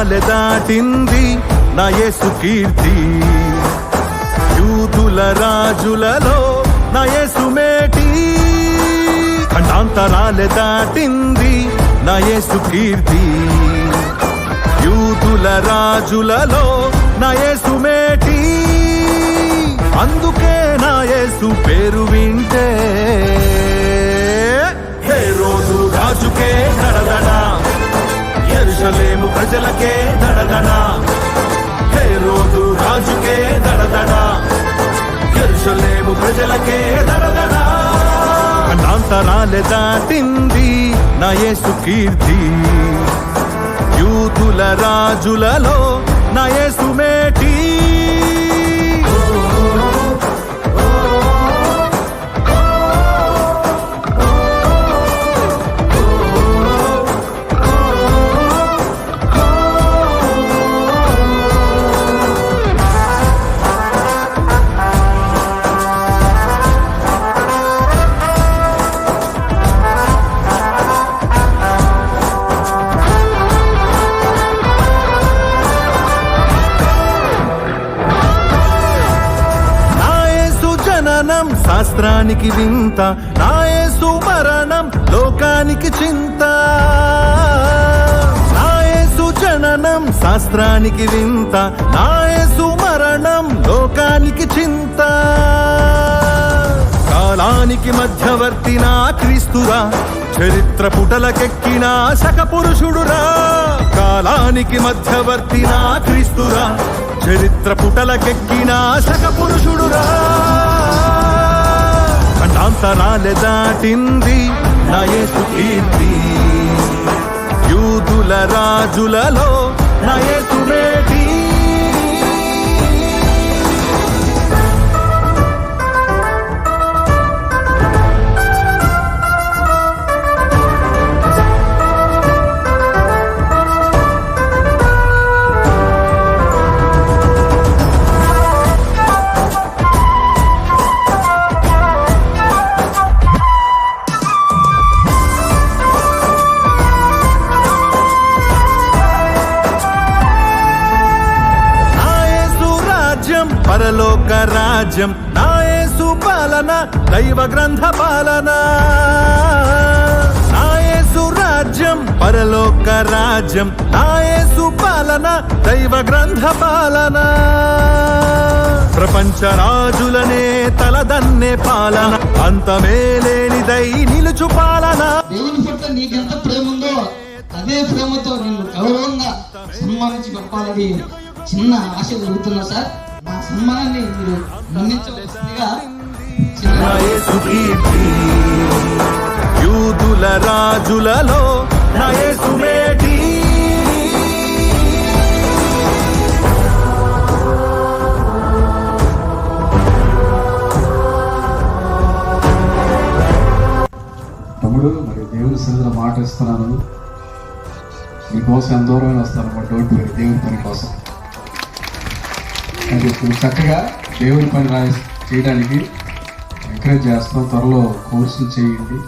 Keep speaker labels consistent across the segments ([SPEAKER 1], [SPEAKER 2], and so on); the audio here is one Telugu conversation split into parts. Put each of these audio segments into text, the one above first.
[SPEAKER 1] ఖండాంతరాలె దాటింది నా యేసు కీర్తి. యూదుల రాజులలో నా యేసు మేటి. ఖండాంతరాలె దాటింది నా యేసు కీర్తి. యూదుల రాజులలో నా యేసు మేటి. అందుకే నా యేసు పేరు వింటే హేరోదు రాజుకే దడదడ, యెరూషలేము ప్రజలకే దడదడ. హేరోదు రాజుకే దడదడ, యెరూషలేము ప్రజలకే దడదడ. ఖండాంతరాలె దాటింది నా యేసు కీర్తి. యూదుల రాజులలో నా యేసు మేటి. శాస్త్రానికి వింత, నా యేసు మరణం లోకానికి చింత. నా యేసు జననం శాస్త్రానికి వింత, నా యేసు మరణం లోకానికి చింత. కాలానికి మధ్యవర్తి నా క్రీస్తురా, చరిత్ర పుటలకెక్కిన శక పురుషుడురా. కాలానికి మధ్యవర్తి నా క్రీస్తురా, చరిత్ర పుటలకెక్కిన శక పురుషుడురా. ఖండాంతరాలె దాటింది నా యేసు కీర్తి. యూదుల రాజులలో నా యేసు మేటి. పరలోక రాజ్యం నా యేసు పాలన, దైవ గ్రంథ పాలన. నా యేసు రాజ్యం పరలోక రాజ్యం, నా యేసు పాలన, దైవ గ్రంథ పాలన. ప్రపంచ రాజులనే తలదన్నే పాలన, అంతమేలేనిదై నిలుచు పాలన.
[SPEAKER 2] దేవుని పట్ల నీకెంత ప్రేమ ఉందో అదే ప్రేమతో నిన్ను గౌరవంగా సన్మానించి పంపాలని చిన్న ఆశ కలుగుతున్నా సార్. నా సన్మానాన్ని మీరు మన్నించవలసిందిగా.
[SPEAKER 1] యూదుల రాజులలో నా యేసు మేటి.
[SPEAKER 3] తమ్ముడు, మరి దేవుని సన్నిధిలో మాట ఇస్తున్నాను, నీకోసం ఎంత దూరమైన వస్తాను. మా డోంట్ వరీ, దేవుని పని కోసం. అంటే ఇప్పుడు చక్కగా దేవుని పని చేయడానికి ఎంకరేజ్ చేస్తాం. త్వరలో కోర్సులు చేయండి.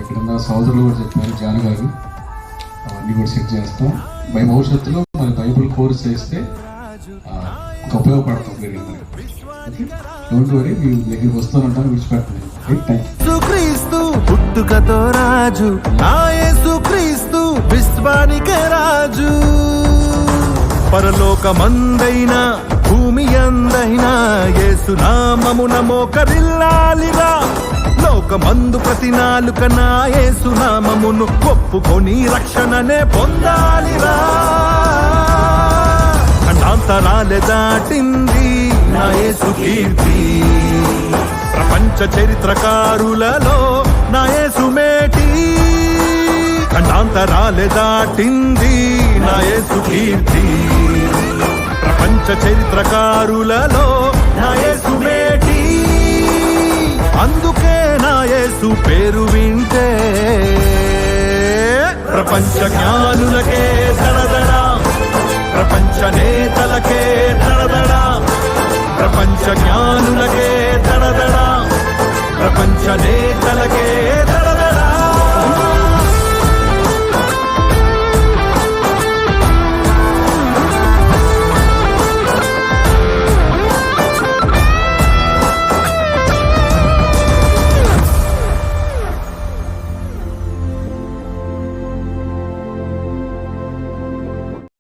[SPEAKER 3] ఇక్కడ ఉన్న సోదరులు కూడా చెప్పారు, జాన్ గారు, అవన్నీ కూడా సెట్ చేస్తాం. భవిష్యత్తులో మరి బైబుల్ కోర్స్ చేస్తే ఉపయోగపడతాం. డోంట్ వరీ, మీ దగ్గరికి వస్తానంటాను, విడిచిపెట్టలేదు.
[SPEAKER 1] క్రీస్తు పుట్టుకతో రాజు, నా యేసు క్రీస్తు విశ్వానికే రాజు. పరలోకమందైనా భూమి అందైనా యేసు నామమున మోకరిల్లాలిరా. లోకమందు ప్రతి నాలుక నా యేసు నామమును ఒప్పుకొని రక్షణనే పొందాలిరా. ఖండాంతరాలె దాటింది నా యేసు కీర్తి. ప్రపంచ చరిత్రకారులలో నా యేసు మేటి. ఖండాంతరాలె దాటింది నా యేసు కీర్తి. ప్రపంచ చరిత్రకారులలో నా యేసు మేటి. అందుకే నా యేసు పేరు వింటే ప్రపంచ జ్ఞానులకే దడదడ, ప్రపంచ నేతలకే దడదడ. ప్రపంచ జ్ఞానులకే దడదడ, ప్రపంచ నేతలకే